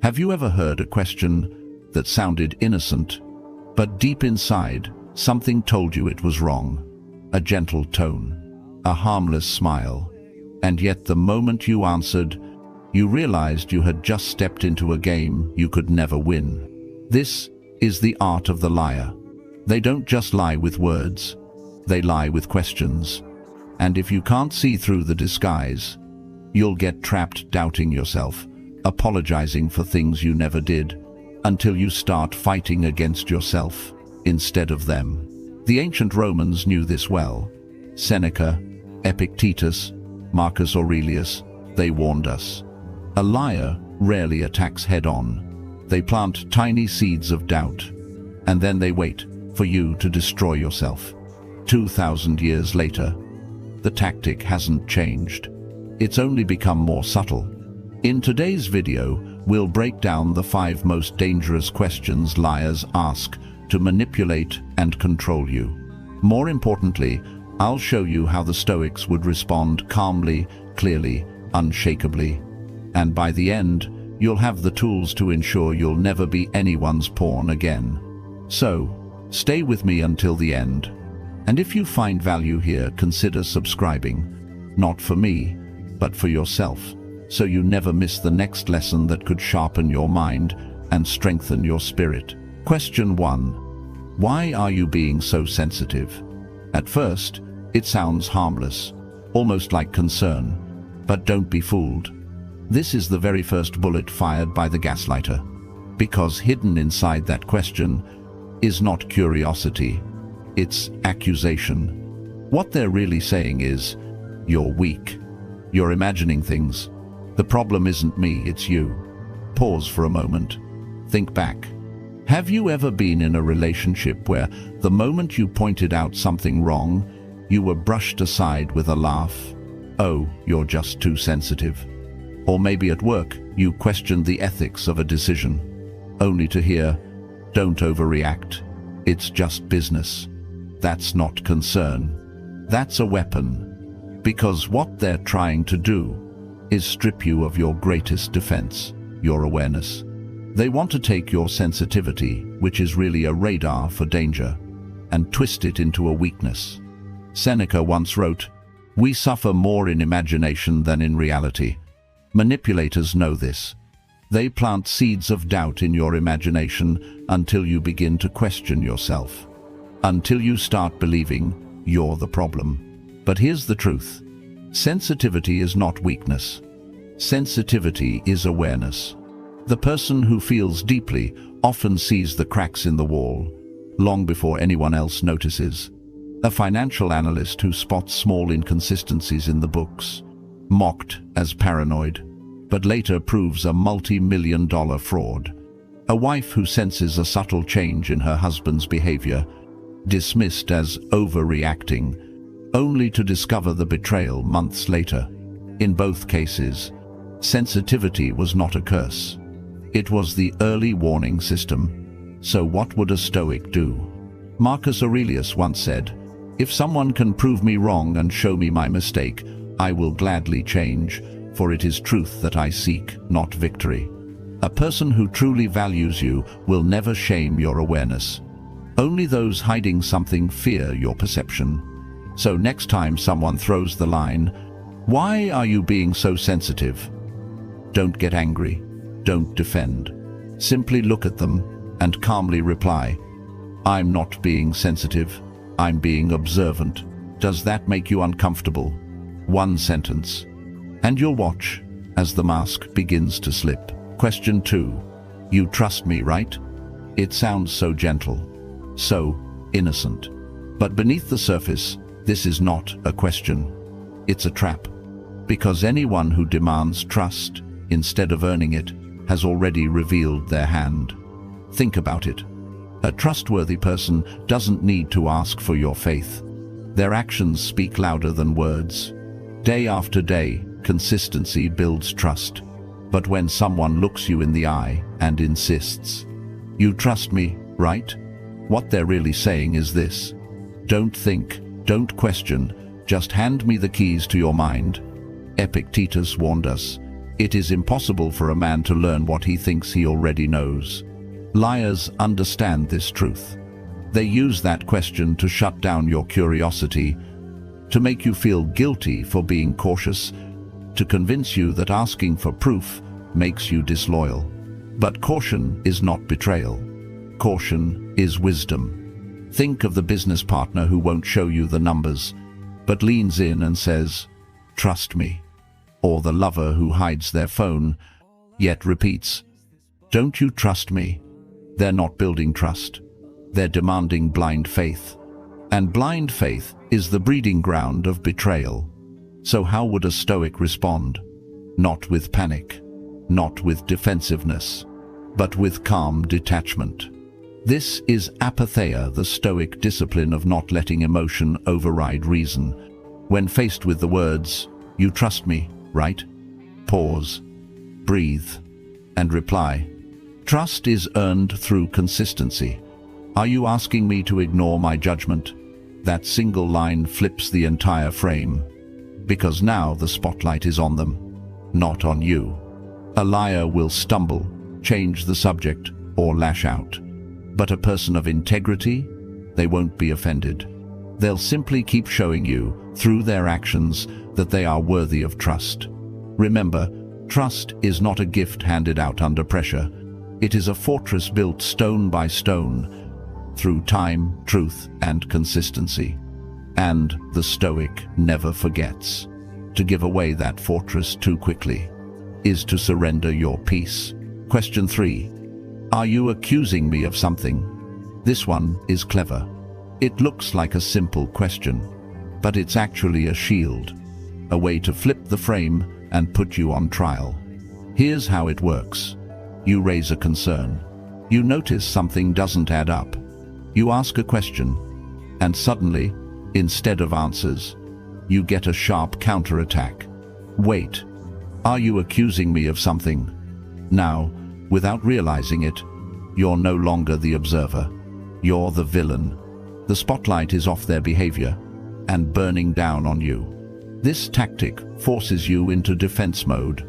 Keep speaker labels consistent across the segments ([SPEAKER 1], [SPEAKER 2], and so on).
[SPEAKER 1] Have you ever heard a question that sounded innocent, but deep inside, something told you it was wrong? A gentle tone, a harmless smile, and yet the moment you answered, you realized you had just stepped into a game you could never win. This is the art of the liar. They don't just lie with words, they lie with questions. And if you can't see through the disguise, you'll get trapped doubting yourself, apologizing for things you never did, until you start fighting against yourself instead of them. The ancient Romans knew this well. Seneca, Epictetus, Marcus Aurelius, they warned us. A liar rarely attacks head-on. They plant tiny seeds of doubt, and then they wait for you to destroy yourself. 2,000 years later, the tactic hasn't changed. It's only become more subtle. In today's video, we'll break down the 5 most dangerous questions liars ask to manipulate and control you. More importantly, I'll show you how the Stoics would respond calmly, clearly, unshakably. And by the end, you'll have the tools to ensure you'll never be anyone's pawn again. So, stay with me until the end. And if you find value here, consider subscribing. Not for me, but for yourself, so you never miss the next lesson that could sharpen your mind and strengthen your spirit. Question 1. Why are you being so sensitive? At first, it sounds harmless, almost like concern. But don't be fooled. This is the very first bullet fired by the gaslighter. Because hidden inside that question is not curiosity, it's accusation. What they're really saying is, you're weak. You're imagining things. The problem isn't me, it's you. Pause for a moment. Think back. Have you ever been in a relationship where the moment you pointed out something wrong, you were brushed aside with a laugh? Oh, you're just too sensitive. Or maybe at work, you questioned the ethics of a decision, only to hear, don't overreact. It's just business. That's not concern. That's a weapon. Because what they're trying to do is strip you of your greatest defense, your awareness. They want to take your sensitivity, which is really a radar for danger, and twist it into a weakness. Seneca once wrote, "We suffer more in imagination than in reality." Manipulators know this. They plant seeds of doubt in your imagination until you begin to question yourself, until you start believing you're the problem. But here's the truth. Sensitivity is not weakness. Sensitivity is awareness. The person who feels deeply often sees the cracks in the wall, long before anyone else notices. A financial analyst who spots small inconsistencies in the books, mocked as paranoid, but later proves a multi-million-dollar fraud. A wife who senses a subtle change in her husband's behavior, dismissed as overreacting, only to discover the betrayal months later. In both cases, sensitivity was not a curse. It was the early warning system. So what would a Stoic do? Marcus Aurelius once said, "If someone can prove me wrong and show me my mistake, I will gladly change, for it is truth that I seek, not victory." A person who truly values you will never shame your awareness. Only those hiding something fear your perception. So next time someone throws the line, "Why are you being so sensitive?" Don't get angry. Don't defend. Simply look at them and calmly reply, "I'm not being sensitive. I'm being observant. Does that make you uncomfortable?" One sentence. And you'll watch as the mask begins to slip. Question 2. You trust me, right? It sounds so gentle, so innocent. But beneath the surface, this is not a question. It's a trap. Because anyone who demands trust instead of earning it has already revealed their hand. Think about it. A trustworthy person doesn't need to ask for your faith. Their actions speak louder than words. Day after day, consistency builds trust. But when someone looks you in the eye and insists, "You trust me, right?" what they're really saying is this: don't think, don't question, just hand me the keys to your mind. Epictetus warned us, It is impossible for a man to learn what he thinks he already knows. Liars understand this truth. They use that question to shut down your curiosity, to make you feel guilty for being cautious, to convince you that asking for proof makes you disloyal. But caution is not betrayal. Caution is wisdom. Think of the business partner who won't show you the numbers, but leans in and says, "Trust me." Or the lover who hides their phone, yet repeats, "Don't you trust me?" They're not building trust. They're demanding blind faith. And blind faith is the breeding ground of betrayal. So how would a Stoic respond? Not with panic, not with defensiveness, but with calm detachment. This is apatheia, the Stoic discipline of not letting emotion override reason. When faced with the words, "You trust me, right?" Pause, breathe, and reply, "Trust is earned through consistency. Are you asking me to ignore my judgment?" That single line flips the entire frame, because now the spotlight is on them, not on you. A liar will stumble, change the subject, or lash out. But a person of integrity, they won't be offended. They'll simply keep showing you, through their actions, that they are worthy of trust. Remember, trust is not a gift handed out under pressure. It is a fortress built stone by stone, through time, truth, and consistency. And the Stoic never forgets. To give away that fortress too quickly is to surrender your peace. Question 3. Are you accusing me of something? This one is clever. It looks like a simple question, but it's actually a shield, a way to flip the frame and put you on trial. Here's how it works. You raise a concern. You notice something doesn't add up. You ask a question, and suddenly, instead of answers, you get a sharp counterattack. Wait, are you accusing me of something? Now, without realizing it, you're no longer the observer. You're the villain. The spotlight is off their behavior and burning down on you. This tactic forces you into defense mode.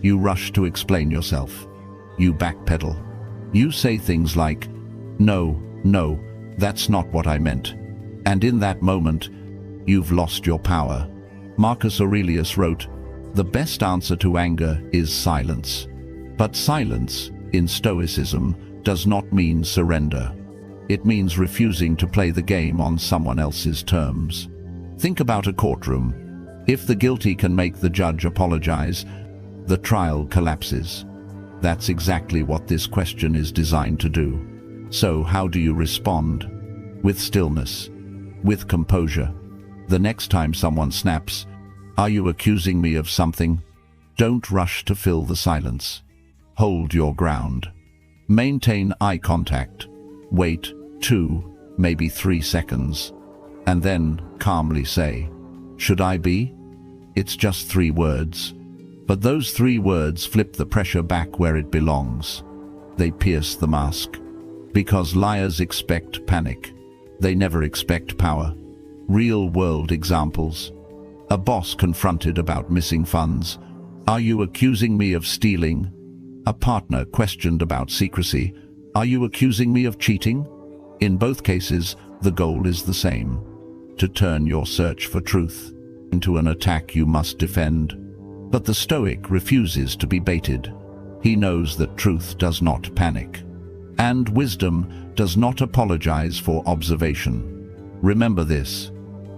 [SPEAKER 1] You rush to explain yourself. You backpedal. You say things like, "No, that's not what I meant." And in that moment, you've lost your power. Marcus Aurelius wrote, "The best answer to anger is silence." But silence, in Stoicism, does not mean surrender. It means refusing to play the game on someone else's terms. Think about a courtroom. If the guilty can make the judge apologize, the trial collapses. That's exactly what this question is designed to do. So how do you respond? With stillness, with composure. The next time someone snaps, "Are you accusing me of something?" Don't rush to fill the silence. Hold your ground. Maintain eye contact. Wait 2, maybe 3 seconds. And then calmly say, "Should I be?" It's just 3 words. But those 3 words flip the pressure back where it belongs. They pierce the mask. Because liars expect panic. They never expect power. Real-world examples. A boss confronted about missing funds. "Are you accusing me of stealing?" A partner questioned about secrecy. "Are you accusing me of cheating?" In both cases, the goal is the same: to turn your search for truth into an attack you must defend. But the Stoic refuses to be baited. He knows that truth does not panic. And wisdom does not apologize for observation. Remember this: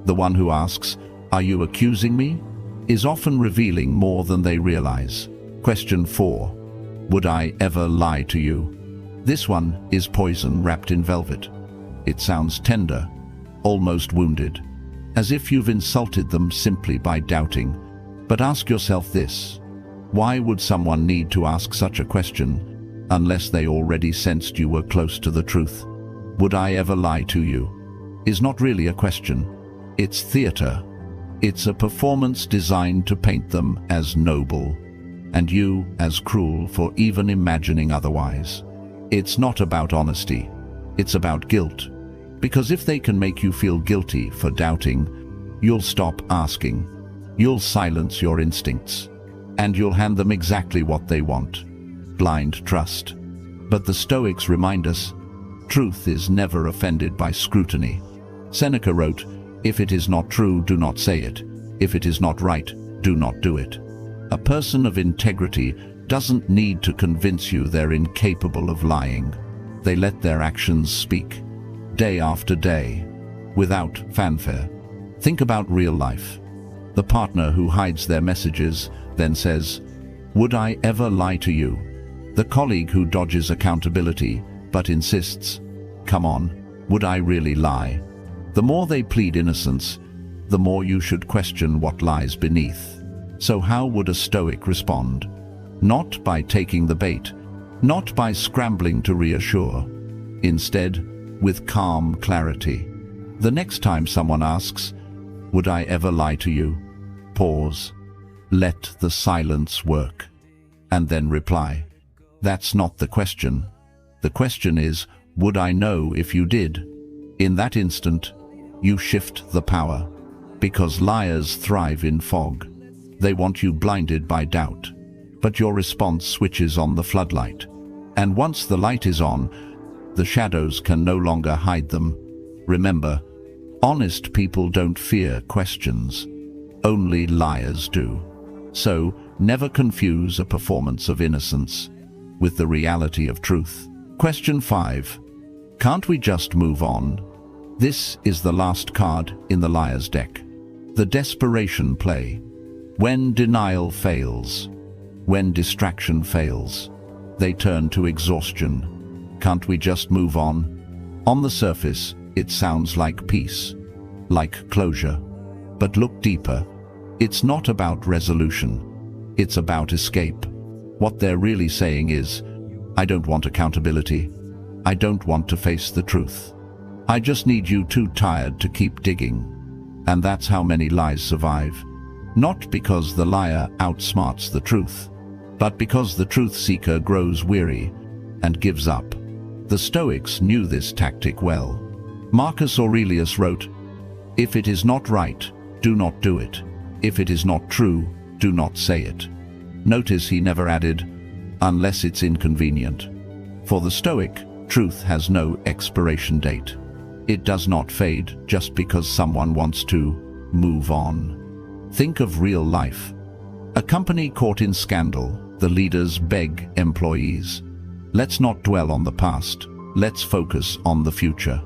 [SPEAKER 1] the one who asks, "Are you accusing me?" is often revealing more than they realize. Question 4. Would I ever lie to you? This one is poison wrapped in velvet. It sounds tender, almost wounded, as if you've insulted them simply by doubting. But ask yourself this: why would someone need to ask such a question unless they already sensed you were close to the truth? "Would I ever lie to you?" is not really a question. It's theater. It's a performance designed to paint them as noble, and you as cruel for even imagining otherwise. It's not about honesty. It's about guilt. Because if they can make you feel guilty for doubting, you'll stop asking. You'll silence your instincts. and you'll hand them exactly what they want. Blind trust. But the Stoics remind us, truth is never offended by scrutiny. Seneca wrote, "If it is not true, do not say it. If it is not right, do not do it." A person of integrity doesn't need to convince you they're incapable of lying. They let their actions speak, day after day, without fanfare. Think about real life. The partner who hides their messages, then says, "Would I ever lie to you?" The colleague who dodges accountability, but insists, "Come on, would I really lie?" The more they plead innocence, the more you should question what lies beneath. So how would a Stoic respond? Not by taking the bait, not by scrambling to reassure. Instead, with calm clarity. The next time someone asks, "Would I ever lie to you?" Pause. Let the silence work. And then reply, "That's not the question. The question is, would I know if you did?" In that instant, you shift the power. Because liars thrive in fog. They want you blinded by doubt. But your response switches on the floodlight. And once the light is on, the shadows can no longer hide them. Remember, honest people don't fear questions. Only liars do. So, never confuse a performance of innocence with the reality of truth. Question 5. Can't we just move on? This is the last card in the liar's deck. The desperation play. When denial fails, when distraction fails, they turn to exhaustion. Can't we just move on? On the surface, it sounds like peace, like closure. But look deeper. It's not about resolution. It's about escape. What they're really saying is, "I don't want accountability. I don't want to face the truth. I just need you too tired to keep digging." And that's how many lies survive. Not because the liar outsmarts the truth, but because the truth seeker grows weary and gives up. The Stoics knew this tactic well. Marcus Aurelius wrote, "If it is not right, do not do it. If it is not true, do not say it." Notice he never added, "unless it's inconvenient." For the Stoic, truth has no expiration date. It does not fade just because someone wants to move on. Think of real life. A company caught in scandal, the leaders beg employees, "Let's not dwell on the past, let's focus on the future."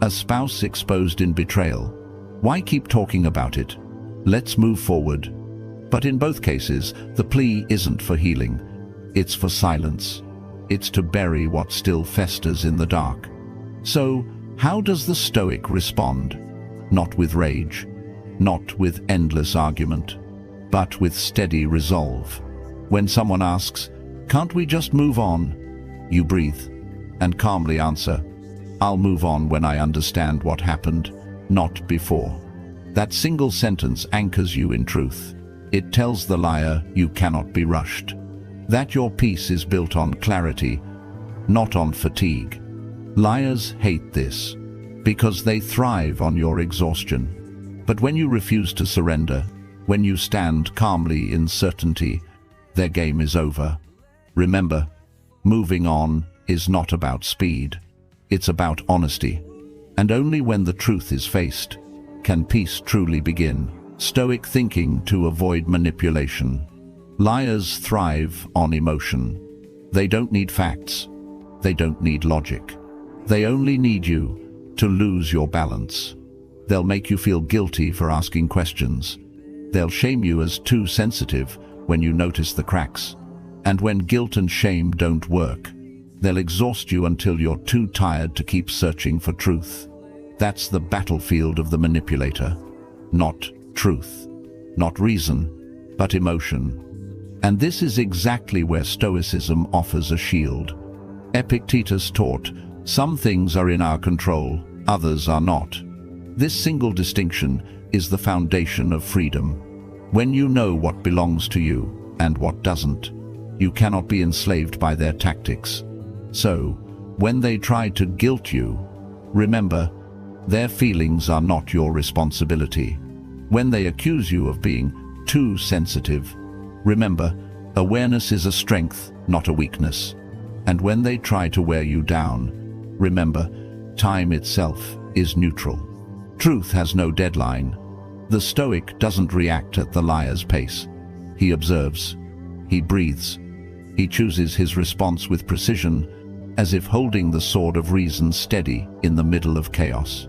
[SPEAKER 1] A spouse exposed in betrayal, "Why keep talking about it? Let's move forward." But in both cases, the plea isn't for healing, it's for silence. It's to bury what still festers in the dark. So, how does the Stoic respond? Not with rage, not with endless argument, but with steady resolve. When someone asks, "Can't we just move on?" you breathe and calmly answer, "I'll move on when I understand what happened, not before." That single sentence anchors you in truth. It tells the liar you cannot be rushed, that your peace is built on clarity, not on fatigue. Liars hate this because they thrive on your exhaustion. But when you refuse to surrender, when you stand calmly in certainty, their game is over. Remember, moving on is not about speed. It's about honesty. And only when the truth is faced can peace truly begin. Stoic thinking to avoid manipulation. Liars thrive on emotion. They don't need facts. They don't need logic. They only need you to lose your balance. They'll make you feel guilty for asking questions. They'll shame you as too sensitive when you notice the cracks. And when guilt and shame don't work, they'll exhaust you until you're too tired to keep searching for truth. That's the battlefield of the manipulator. Not truth, not reason, but emotion. And this is exactly where Stoicism offers a shield. Epictetus taught, "Some things are in our control, others are not." This single distinction is the foundation of freedom. When you know what belongs to you and what doesn't, you cannot be enslaved by their tactics. So, when they try to guilt you, remember, their feelings are not your responsibility. When they accuse you of being too sensitive, Remember, awareness is a strength, not a weakness. And when they try to wear you down, remember, time itself is neutral. Truth has no deadline. The Stoic doesn't react at the liar's pace. He observes. He breathes. He chooses his response with precision, as if holding the sword of reason steady in the middle of chaos.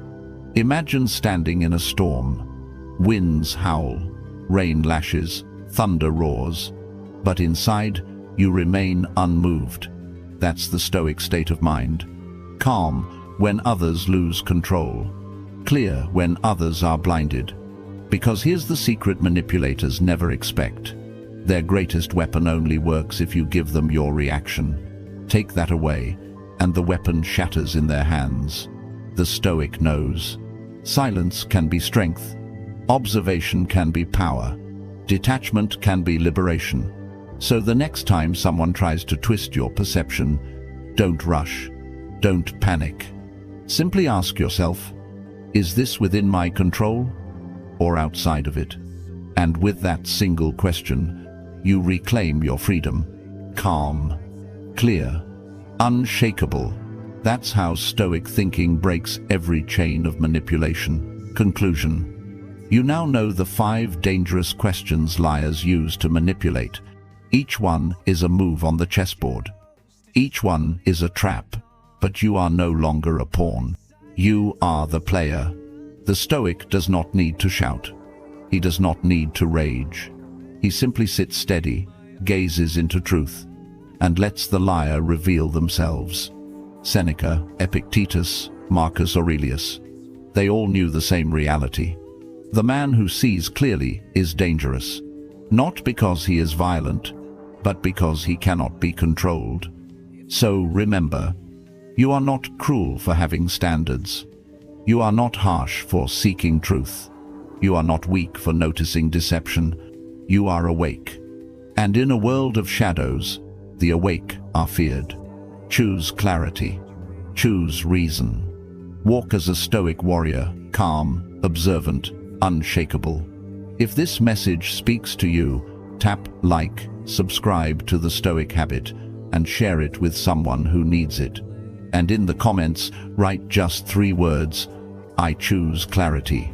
[SPEAKER 1] Imagine standing in a storm. Winds howl, rain lashes, thunder roars, but inside you remain unmoved. That's the Stoic state of mind. Calm when others lose control. Clear when others are blinded. Because here's the secret manipulators never expect. Their greatest weapon only works if you give them your reaction. Take that away, and the weapon shatters in their hands. The Stoic knows. Silence can be strength. Observation can be power. Detachment can be liberation. So the next time someone tries to twist your perception, don't rush. Don't panic. Simply ask yourself, is this within my control or outside of it? And with that single question, you reclaim your freedom. Calm, clear, unshakable. That's how Stoic thinking breaks every chain of manipulation. Conclusion. You now know the 5 dangerous questions liars use to manipulate. Each one is a move on the chessboard. Each one is a trap, but you are no longer a pawn. You are the player. The Stoic does not need to shout. He does not need to rage. He simply sits steady, gazes into truth, and lets the liar reveal themselves. Seneca, Epictetus, Marcus Aurelius. They all knew the same reality. The man who sees clearly is dangerous, not because he is violent, but because he cannot be controlled. So remember, you are not cruel for having standards. You are not harsh for seeking truth. You are not weak for noticing deception. You are awake. And in a world of shadows, the awake are feared. Choose clarity. Choose reason. Walk as a Stoic warrior, calm, observant, unshakable. If this message speaks to you, tap like, subscribe to the Stoic Habit, and share it with someone who needs it. And in the comments, write just 3 words: I choose clarity.